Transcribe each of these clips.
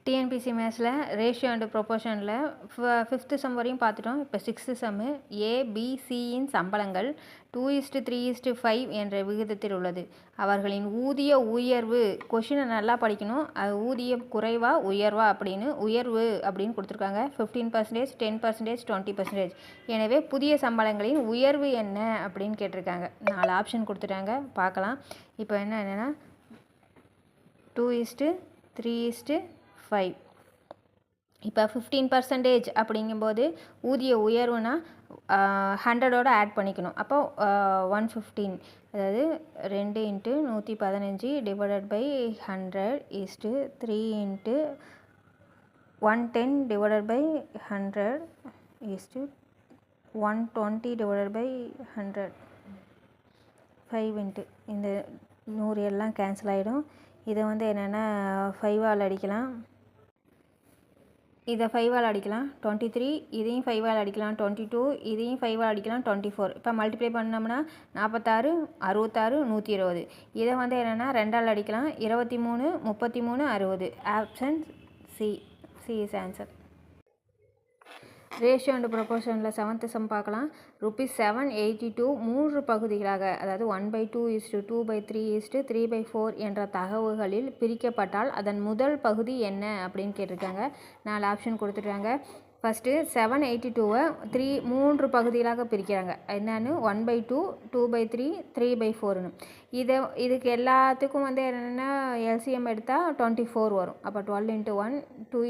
TNPSC மேத்ஸில் ratio and ப்ரொபோர்ஷனில் 5th sum வரையும் பார்த்துட்டோம். இப்போ 6th சம்மு ஏபிசியின் சம்பளங்கள் 2:3:5 என்ற விகிதத்தில் உள்ளது. அவர்களின் ஊதிய உயர்வு, கொஷினை நல்லா படிக்கணும். அது ஊதிய குறைவா உயர்வா அப்படின்னு, உயர்வு அப்படின்னு கொடுத்துருக்காங்க. 15%, 10%, 20%. எனவே புதிய சம்பளங்களின் உயர்வு என்ன அப்படின்னு கேட்டிருக்காங்க. 4 ஆப்ஷன் கொடுத்துட்டாங்க, பார்க்கலாம். இப்போ என்னென்னா 2:3:5. இப்போ 15% அப்படிங்கும்போது ஊதிய உயர்வுனா 100ஓட ஆட் பண்ணிக்கணும். அப்போ 115, அதாவது 2 × 115 divided by 100 = 3 × 110 divided by 100 = 120 divided by 100. 5 × இந்த 100 எல்லாம் கேன்சல் ஆகிடும். இதை வந்து என்னென்னா 5ஆல் அடிக்கலாம். இதை 5ஆல் அடிக்கலாம் 23, இதையும் 5ஆல் அடிக்கலாம் 22, இதையும் 5ஆல் அடிக்கலாம் 24. இப்போ மல்டிப்ளை பண்ணோம்னா 46, 66, 120. இதை வந்து என்னென்னா 2ஆல் அடிக்கலாம் 23, 33, 60. Option C is answer. Ratio and ப்ரொபோர்ஷனில் 7th சம் பார்க்கலாம். ₹782 3 பகுதிகளாக, அதாவது 1/2 2/3 3/4 என்ற தகவல்களில் பிரிக்கப்பட்டால் அதன் முதல் பகுதி என்ன அப்படின்னு கேட்டிருக்காங்க. 4 ஆப்ஷன் கொடுத்துருக்காங்க. ஃபஸ்ட்டு 782-ஐ 3 பகுதிகளாக பிரிக்கிறாங்க. என்னன்னு 1/2 2/3 3/4ன்னு. இதுக்கு எல்லாத்துக்கும் வந்து என்னென்னா எல்சிஎம் எடுத்தால் 24 வரும். அப்போ 12 × 1 2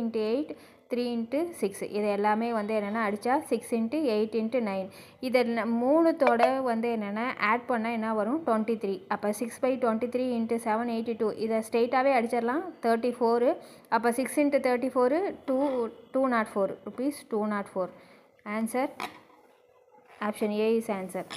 × 8 3 × 6. இது எல்லாமே வந்து என்னென்னா அடித்தா 6 × 8 × 9. இதை 3தோட வந்து என்னென்னா ஆட் பண்ணால் என்ன வரும் 23. அப்போ 6/23 × 782. இதை ஸ்ட்ரெயிட்டாகவே அடிச்சிடலாம் 34. அப்போ 6 × 34 204 ₹204. Answer option A is answer.